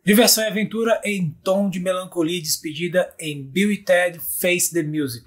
Diversão e aventura em tom de melancolia e despedida em Bill e Ted Face the Music.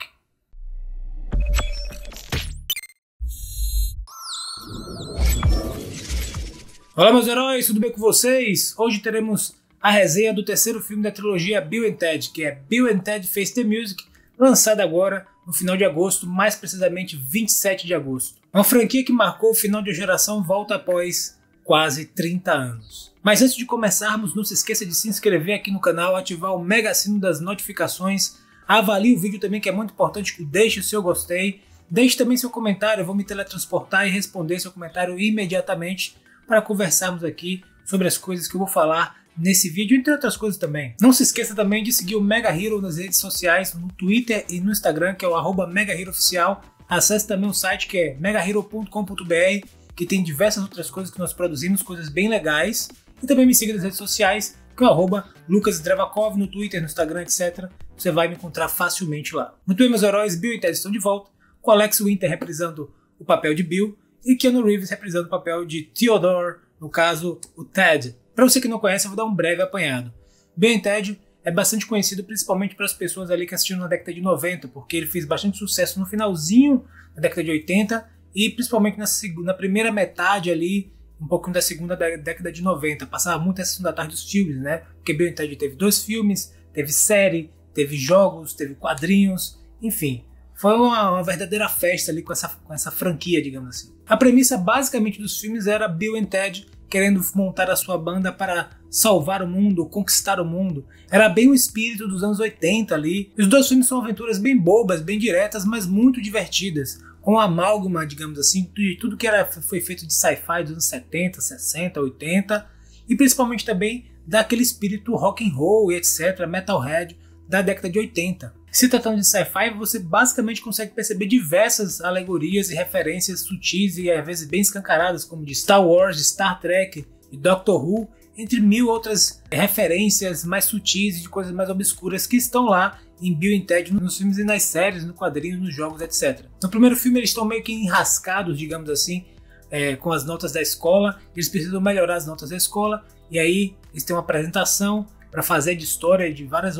Olá meus heróis, tudo bem com vocês? Hoje teremos a resenha do terceiro filme da trilogia Bill and Ted, que é Bill and Ted Face the Music, lançado agora no final de agosto, mais precisamente 27 de agosto. Uma franquia que marcou o final de uma geração volta após quase 30 anos. Mas antes de começarmos, não se esqueça de se inscrever aqui no canal, ativar o mega sino das notificações, avalie o vídeo também, que é muito importante, deixe o seu gostei, deixe também seu comentário, eu vou me teletransportar e responder seu comentário imediatamente para conversarmos aqui sobre as coisas que eu vou falar nesse vídeo, entre outras coisas também. Não se esqueça também de seguir o Mega Hero nas redes sociais, no Twitter e no Instagram, que é o @MegaHeroOficial. Acesse também o site que é megahero.com.br, que tem diversas outras coisas que nós produzimos, coisas bem legais. E também me siga nas redes sociais, que é o @LucasDrevakov, no Twitter, no Instagram, etc. Você vai me encontrar facilmente lá. Muito bem, meus heróis, Bill e Ted estão de volta, com Alex Winter reprisando o papel de Bill e Keanu Reeves reprisando o papel de Theodore, no caso, o Ted. Para você que não conhece, eu vou dar um breve apanhado. Bill e Ted é bastante conhecido principalmente para as pessoas ali que assistiram na década de 90, porque ele fez bastante sucesso no finalzinho da década de 80 e principalmente na primeira metade ali, um pouquinho da segunda década de 90. Passava muito a sessão da tarde dos filmes, né? Porque Bill e Ted teve 2 filmes, teve série, teve jogos, teve quadrinhos, enfim. Foi uma verdadeira festa ali com essa franquia, digamos assim. A premissa basicamente dos filmes era Bill e Ted querendo montar a sua banda para salvar o mundo, conquistar o mundo. Era bem o espírito dos anos 80 ali. Os 2 filmes são aventuras bem bobas, bem diretas, mas muito divertidas, com uma amálgama, digamos assim, de tudo que foi feito de sci-fi dos anos 70, 60, 80, e principalmente também daquele espírito rock and roll e etc, metalhead da década de 80. Se tratando de sci-fi, você basicamente consegue perceber diversas alegorias e referências sutis e às vezes bem escancaradas, como de Star Wars, de Star Trek e Doctor Who, entre mil outras referências mais sutis e de coisas mais obscuras que estão lá em Bill e Ted, nos filmes e nas séries, no quadrinhos, nos jogos, etc. No primeiro filme eles estão meio que enrascados, digamos assim, com as notas da escola. Eles precisam melhorar as notas da escola e aí eles têm uma apresentação para fazer de história de várias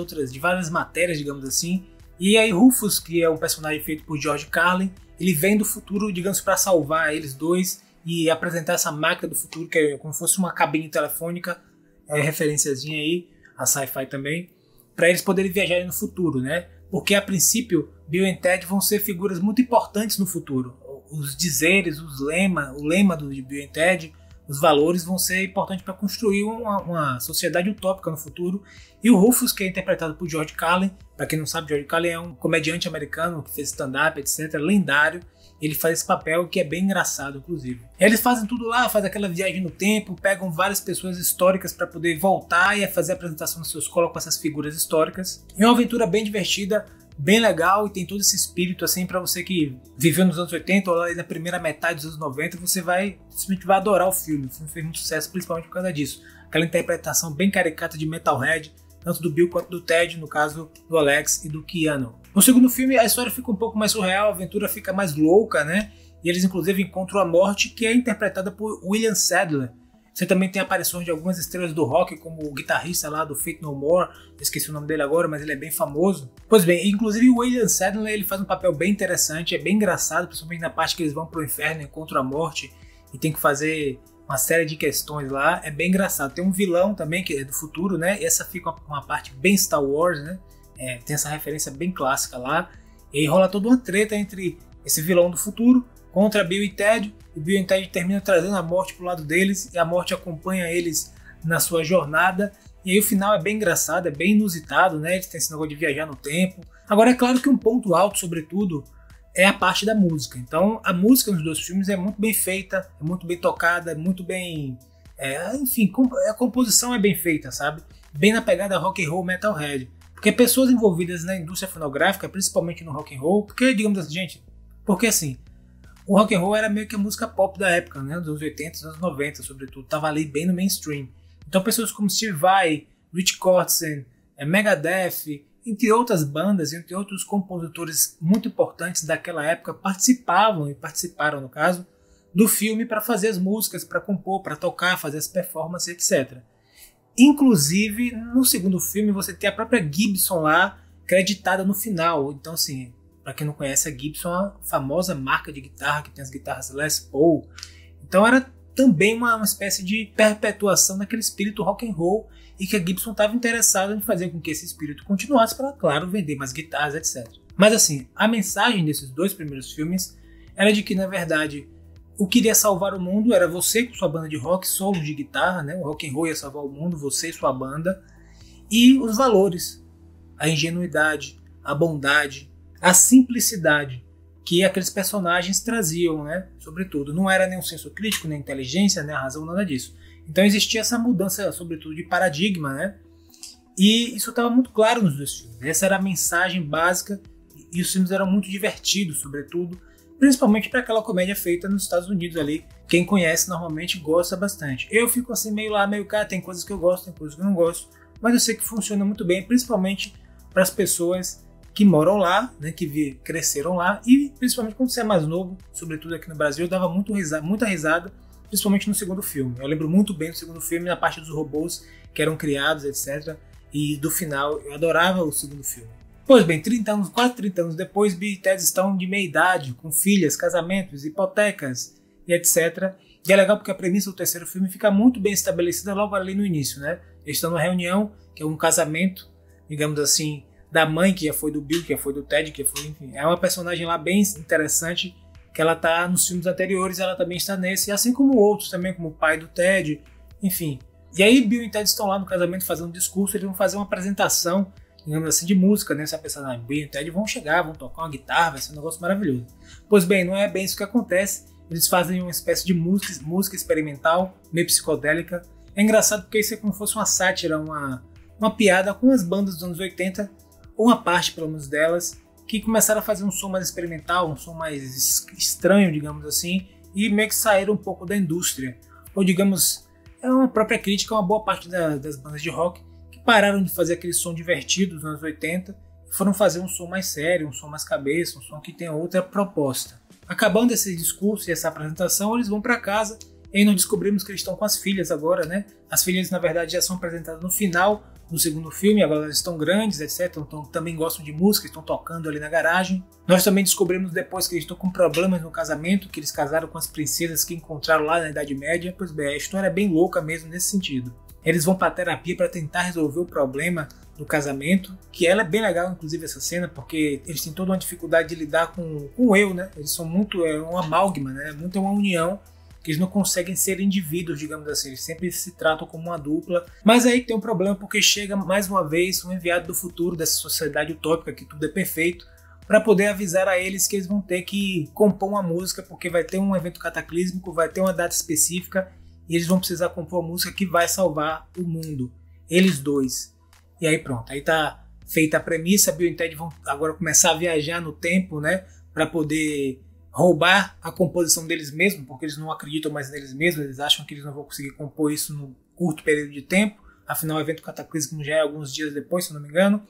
matérias, digamos assim. E aí Rufus, que é um personagem feito por George Carlin, ele vem do futuro, digamos, para salvar eles dois e apresentar essa máquina do futuro, que é como se fosse uma cabine telefônica, referenciazinha aí, a sci-fi também, para eles poderem viajar no futuro, né? Porque a princípio Bill e Ted vão ser figuras muito importantes no futuro. Os dizeres, o lema do Bill e Ted, os valores vão ser importantes para construir uma sociedade utópica no futuro. E o Rufus, que é interpretado por George Carlin, para quem não sabe, George Carlin é um comediante americano que fez stand-up, etc, lendário. Ele faz esse papel que é bem engraçado, inclusive. Eles fazem tudo lá, fazem aquela viagem no tempo, pegam várias pessoas históricas para poder voltar e fazer a apresentação na sua escola com essas figuras históricas. É uma aventura bem divertida, bem legal, e tem todo esse espírito assim para você que viveu nos anos 80 ou lá na primeira metade dos anos 90, você simplesmente vai adorar o filme. O filme fez muito sucesso principalmente por causa disso. Aquela interpretação bem caricata de metalhead, tanto do Bill quanto do Ted, no caso do Alex e do Keanu. No segundo filme a história fica um pouco mais surreal, a aventura fica mais louca, né? E eles inclusive encontram a morte, que é interpretada por William Sadler. Você também tem aparições de algumas estrelas do rock, como o guitarrista lá do Faith No More, eu esqueci o nome dele agora, mas ele é bem famoso. Pois bem, inclusive o William Sadler, ele faz um papel bem interessante, é bem engraçado, principalmente na parte que eles vão pro inferno, encontram a morte e tem que fazer uma série de questões lá, é bem engraçado. Tem um vilão também que é do futuro, né? E essa fica uma parte bem Star Wars, né? Tem essa referência bem clássica lá. E aí rola toda uma treta entre esse vilão do futuro contra Bill e Ted. O Bill e Ted termina trazendo a morte pro lado deles e a morte acompanha eles na sua jornada. E aí o final é bem engraçado, é bem inusitado, né? Eles têm esse negócio de viajar no tempo. Agora é claro que um ponto alto, sobretudo, é a parte da música. Então a música nos 2 filmes é muito bem feita, é muito bem tocada, é muito bem... enfim, a composição é bem feita, sabe? Bem na pegada rock and roll, metalhead. Porque pessoas envolvidas na indústria fonográfica, principalmente no rock and roll, porque digamos assim, gente, porque assim, o rock and roll era meio que a música pop da época, né, dos anos 80, dos anos 90, sobretudo, tava ali bem no mainstream. Então pessoas como Steve Vai, Rich Kotzen, Megadeth, entre outras bandas, entre outros compositores muito importantes daquela época, participaram, no caso, do filme para fazer as músicas, para compor, para tocar, fazer as performances, etc. Inclusive, no segundo filme, você tem a própria Gibson lá, creditada no final. Então, assim, para quem não conhece, a Gibson é uma famosa marca de guitarra, que tem as guitarras Les Paul. Então, era também uma espécie de perpetuação daquele espírito rock and roll, e que a Gibson estava interessada em fazer com que esse espírito continuasse para, claro, vender mais guitarras, etc. Mas, assim, a mensagem desses 2 primeiros filmes era de que, na verdade, o que iria salvar o mundo era você com sua banda de rock, solo de guitarra, né? O rock and roll ia salvar o mundo, você e sua banda. E os valores, a ingenuidade, a bondade, a simplicidade que aqueles personagens traziam, né? Sobretudo, não era nem um senso crítico, nem inteligência, nem a razão, nada disso. Então existia essa mudança, sobretudo, de paradigma, né? E isso estava muito claro nos 2 filmes. Essa era a mensagem básica, e os filmes eram muito divertidos, sobretudo, principalmente para aquela comédia feita nos Estados Unidos ali. Quem conhece normalmente gosta bastante. Eu fico assim meio lá, meio cá, tem coisas que eu gosto, tem coisas que eu não gosto, mas eu sei que funciona muito bem, principalmente para as pessoas que moram lá, né, que cresceram lá, e principalmente quando você é mais novo, sobretudo aqui no Brasil, eu dava muita risada, principalmente no segundo filme. Eu lembro muito bem do segundo filme, na parte dos robôs que eram criados, etc. E do final, eu adorava o segundo filme. Pois bem, quase 30 anos depois, Bill e Ted estão de meia idade, com filhas, casamentos, hipotecas e etc. E é legal porque a premissa do terceiro filme fica muito bem estabelecida logo ali no início, né? Eles estão numa reunião, que é um casamento, digamos assim, da mãe, que já foi do Bill, que já foi do Ted, que foi, enfim. É uma personagem lá bem interessante, que ela tá nos filmes anteriores, ela também está nesse, assim como outros também, como o pai do Ted, enfim. E aí Bill e Ted estão lá no casamento fazendo um discurso, eles vão fazer uma apresentação, digamos assim, de música, né? Você vai pensar, Bill e Ted vão chegar, vão tocar uma guitarra, vai ser um negócio maravilhoso. Pois bem, não é bem isso que acontece. Eles fazem uma espécie de música experimental, meio psicodélica. É engraçado porque isso é como se fosse uma sátira, uma piada com as bandas dos anos 80, ou uma parte, pelo menos, delas, que começaram a fazer um som mais experimental, um som mais estranho, digamos assim, e meio que saíram um pouco da indústria. Ou, digamos, é uma própria crítica a uma boa parte das bandas de rock, pararam de fazer aquele som divertido dos anos 80 e foram fazer um som mais sério, um som mais cabeça, um som que tenha outra proposta. Acabando esse discurso e essa apresentação, eles vão para casa e aí nós descobrimos que eles estão com as filhas agora, né? As filhas, na verdade, já são apresentadas no final do segundo filme, agora elas estão grandes, etc. Então também gostam de música, estão tocando ali na garagem. Nós também descobrimos depois que eles estão com problemas no casamento, que eles casaram com as princesas que encontraram lá na Idade Média. Pois bem, a história é bem louca mesmo nesse sentido. Eles vão para terapia para tentar resolver o problema do casamento, que ela é bem legal, inclusive, essa cena, porque eles têm toda uma dificuldade de lidar com o eu, né? Eles são muito, um amálgama, né? Muito uma união, que eles não conseguem ser indivíduos, digamos assim, eles sempre se tratam como uma dupla. Mas aí tem um problema, porque chega mais uma vez um enviado do futuro dessa sociedade utópica, que tudo é perfeito, para poder avisar a eles que eles vão ter que compor uma música, porque vai ter um evento cataclísmico, vai ter uma data específica, e eles vão precisar compor a música que vai salvar o mundo. Eles dois. E aí pronto. Aí tá feita a premissa. Bill e Ted vão agora começar a viajar no tempo, né? Para poder roubar a composição deles mesmos. Porque eles não acreditam mais neles mesmos. Eles acham que eles não vão conseguir compor isso num curto período de tempo. Afinal, o evento cataclísmico já é alguns dias depois, se não me engano.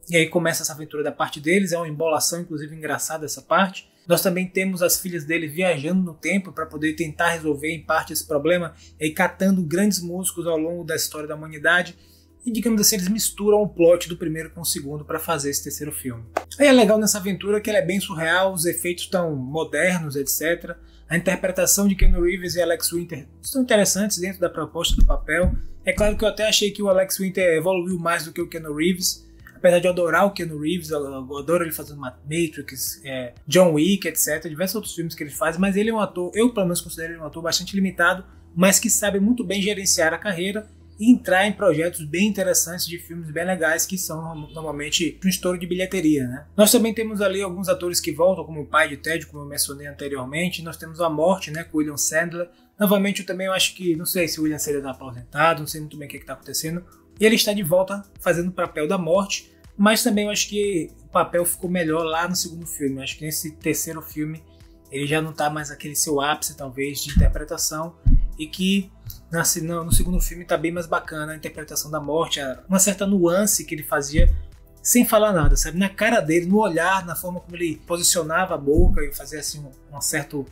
E aí começa essa aventura da parte deles. É uma embolação, inclusive, engraçada essa parte. Nós também temos as filhas dele viajando no tempo para poder tentar resolver em parte esse problema e catando grandes músicos ao longo da história da humanidade. E, digamos assim, eles misturam o plot do primeiro com o segundo para fazer esse terceiro filme. Aí é legal nessa aventura que ela é bem surreal, os efeitos estão modernos, etc. A interpretação de Keanu Reeves e Alex Winter estão interessantes dentro da proposta do papel. É claro que eu até achei que o Alex Winter evoluiu mais do que o Keanu Reeves. Apesar de eu adorar o Keanu Reeves, eu adoro ele fazendo Matrix, John Wick, etc. Diversos outros filmes que ele faz, mas ele é um ator, eu pelo menos considero ele um ator bastante limitado, mas que sabe muito bem gerenciar a carreira e entrar em projetos bem interessantes de filmes bem legais, que são normalmente um estouro de bilheteria, né? Nós também temos ali alguns atores que voltam, como o pai de Ted, como eu mencionei anteriormente. Nós temos a morte, né, com o William Sandler. Novamente, eu também acho que, não sei se o William Sandler está aposentado, não sei muito bem o que está acontecendo. E ele está de volta fazendo o papel da morte, mas também eu acho que o papel ficou melhor lá no segundo filme. Eu acho que nesse terceiro filme ele já não está mais aquele seu ápice, talvez, de interpretação, e que no segundo filme está bem mais bacana a interpretação da morte, uma certa nuance que ele fazia sem falar nada, sabe? Na cara dele, no olhar, na forma como ele posicionava a boca e fazia assim um certo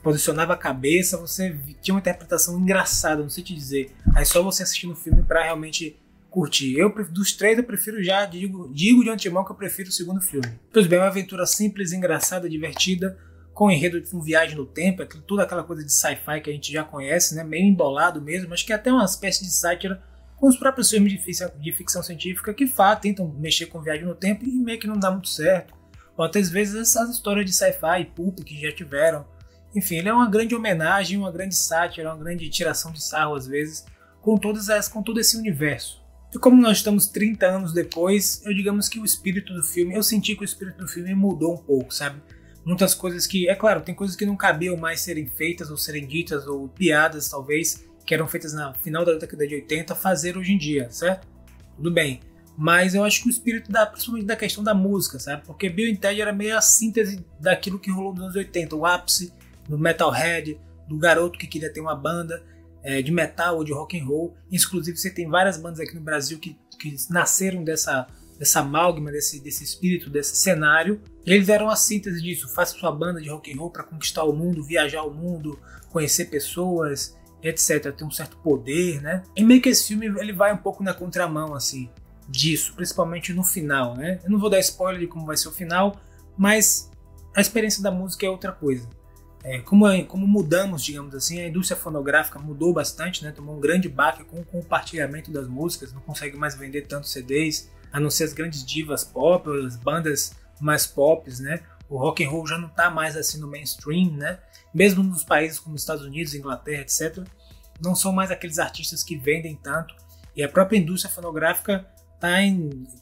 posicionava a cabeça, você tinha uma interpretação engraçada, não sei te dizer. Aí só você assistindo o filme pra realmente curtir. Dos três, eu prefiro já, digo de antemão que eu prefiro o segundo filme. Pois bem, é uma aventura simples, engraçada, divertida, com enredo de viagem no tempo, toda aquela coisa de sci-fi que a gente já conhece, né? Meio embolado mesmo, acho que é até uma espécie de sátira com os próprios filmes de ficção científica que tentam mexer com viagem no tempo e meio que não dá muito certo. Ou até às vezes essas histórias de sci-fi e pulp que já tiveram. Enfim, ele é uma grande homenagem, uma grande sátira, uma grande tiração de sarro às vezes, com todo esse universo. E como nós estamos 30 anos depois, digamos que o espírito do filme, eu senti que o espírito do filme mudou um pouco, sabe? Muitas coisas que, é claro, tem coisas que não cabiam mais serem feitas ou serem ditas, ou piadas talvez, que eram feitas no final da década de 80, fazer hoje em dia, certo? Tudo bem. Mas eu acho que o espírito, principalmente da questão da música, sabe? Porque Bill & Ted era meio a síntese daquilo que rolou nos anos 80, o ápice do metalhead, do garoto que queria ter uma banda de metal ou de rock and roll. Inclusive você tem várias bandas aqui no Brasil que nasceram dessa amálgama, desse espírito, desse cenário. E eles eram a síntese disso. Faça sua banda de rock and roll para conquistar o mundo, viajar o mundo, conhecer pessoas, etc. Ter um certo poder, né? E meio que esse filme ele vai um pouco na contramão assim disso, principalmente no final, né? Eu não vou dar spoiler de como vai ser o final, mas a experiência da música é outra coisa. Como mudamos, digamos assim, a indústria fonográfica mudou bastante, né? Tomou um grande baque com o compartilhamento das músicas, não consegue mais vender tantos CDs, a não ser as grandes divas pop, as bandas mais pop, né? O rock and roll já não está mais assim no mainstream, né? Mesmo nos países como Estados Unidos, Inglaterra, etc., não são mais aqueles artistas que vendem tanto, e a própria indústria fonográfica está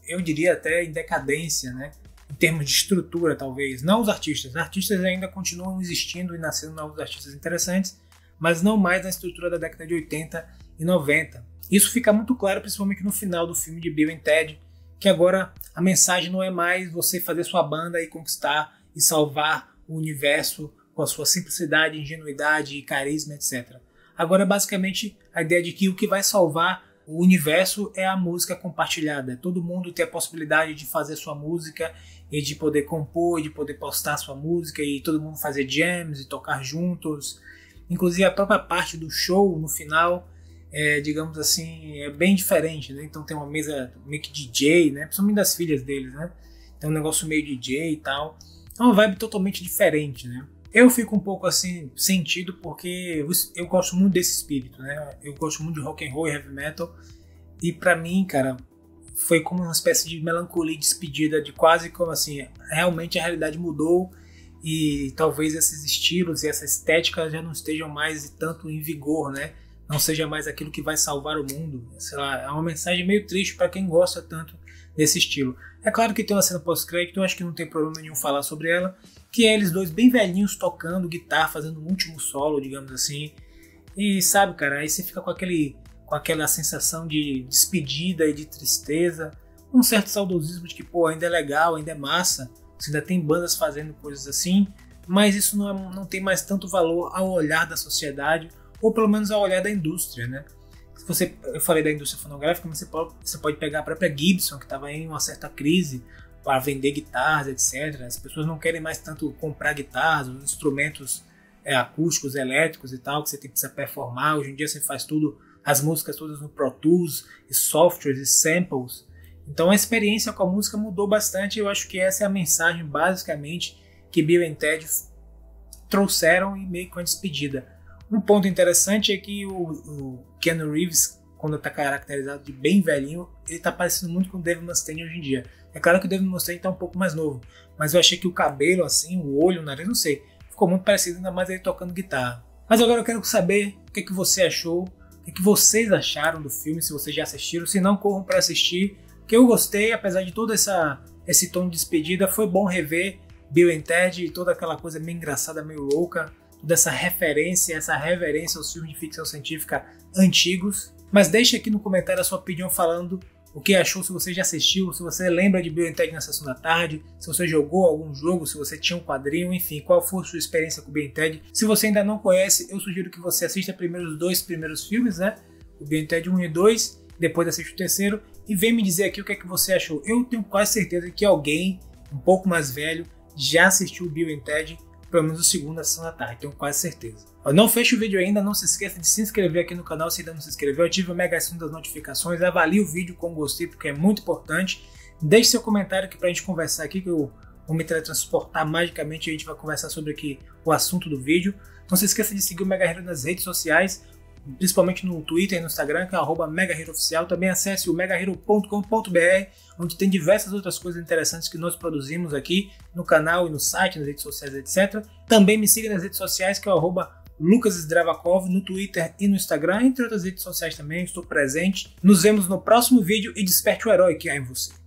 eu diria até em decadência, né? Em termos de estrutura, talvez. Não os artistas. Os artistas ainda continuam existindo e nascendo novos artistas interessantes, mas não mais na estrutura da década de 80 e 90. Isso fica muito claro, principalmente no final do filme de Bill & Ted, que agora a mensagem não é mais você fazer sua banda e conquistar e salvar o universo com a sua simplicidade, ingenuidade e carisma, etc. Agora, basicamente, a ideia de que o que vai salvar o universo é a música compartilhada. Todo mundo tem a possibilidade de fazer sua música e de poder compor, de poder postar sua música e todo mundo fazer jams e tocar juntos. Inclusive a própria parte do show no final, digamos assim, é bem diferente, né? Então tem uma mesa meio que DJ, né? Principalmente das filhas deles, né? Tem um negócio meio DJ e tal. É uma vibe totalmente diferente, né? Eu fico um pouco assim sentido porque eu gosto muito desse espírito, né? Eu gosto muito de rock and roll e heavy metal e pra mim, cara, foi como uma espécie de melancolia de despedida, de quase como assim, realmente a realidade mudou e talvez esses estilos e essa estética já não estejam mais tanto em vigor, né? Não seja mais aquilo que vai salvar o mundo. Sei lá, é uma mensagem meio triste para quem gosta tanto desse estilo. É claro que tem uma cena pós-crédito, eu acho que não tem problema nenhum falar sobre ela, que é eles dois bem velhinhos tocando guitarra, fazendo um último solo, digamos assim. E sabe, cara, aí você fica com aquela sensação de despedida e de tristeza, um certo saudosismo de que, pô, ainda é legal, ainda é massa, você ainda tem bandas fazendo coisas assim, mas isso não tem mais tanto valor ao olhar da sociedade, ou pelo menos ao olhar da indústria, né? Eu falei da indústria fonográfica, mas você pode pegar a própria Gibson, que estava em uma certa crise para vender guitarras, etc. As pessoas não querem mais tanto comprar guitarras, os instrumentos acústicos, elétricos e tal, que você precisa performar. Hoje em dia você faz tudo, as músicas todas no Pro Tools, e softwares e samples. Então a experiência com a música mudou bastante e eu acho que essa é a mensagem, basicamente, que Bill & Ted trouxeram e meio que uma despedida. Um ponto interessante é que o Keanu Reeves, quando está caracterizado de bem velhinho, ele está parecendo muito com o Dave Mustaine hoje em dia. É claro que o Dave Mustaine está um pouco mais novo, mas eu achei que o cabelo, assim, o olho, o nariz, não sei, ficou muito parecido, ainda mais ele tocando guitarra. Mas agora eu quero saber o que você achou, o que vocês acharam do filme, se vocês já assistiram, se não, corram para assistir, que eu gostei, apesar de todo esse tom de despedida, foi bom rever Bill & Ted e toda aquela coisa meio engraçada, meio louca, toda essa referência aos filmes de ficção científica antigos. Mas deixe aqui no comentário a sua opinião falando o que achou, se você já assistiu, se você lembra de Bill & Ted na Sessão da Tarde, se você jogou algum jogo, se você tinha um quadrinho, enfim, qual foi a sua experiência com Bill & Ted. Se você ainda não conhece, eu sugiro que você assista primeiro os dois primeiros filmes, né? O Bill & Ted 1 e 2, depois assista o terceiro e vem me dizer aqui o que é que você achou. Eu tenho quase certeza que alguém um pouco mais velho já assistiu Bill & Ted pelo menos o segundo na sessão da tarde, tenho quase certeza. Não feche o vídeo ainda, não se esqueça de se inscrever aqui no canal se ainda não se inscreveu, ative o mega sininho das notificações, avalie o vídeo com gostei porque é muito importante. Deixe seu comentário aqui pra gente conversar aqui, que eu vou me teletransportar magicamente e a gente vai conversar sobre aqui o assunto do vídeo. Não se esqueça de seguir o Mega Hero nas redes sociais, principalmente no Twitter e no Instagram, que é @MegaHeroOficial. Também acesse o megahero.com.br, onde tem diversas outras coisas interessantes que nós produzimos aqui no canal e no site, nas redes sociais, etc. Também me siga nas redes sociais, que é o @LukasSdravakov, no Twitter e no Instagram, entre outras redes sociais também, estou presente. Nos vemos no próximo vídeo e desperte o herói que há em você.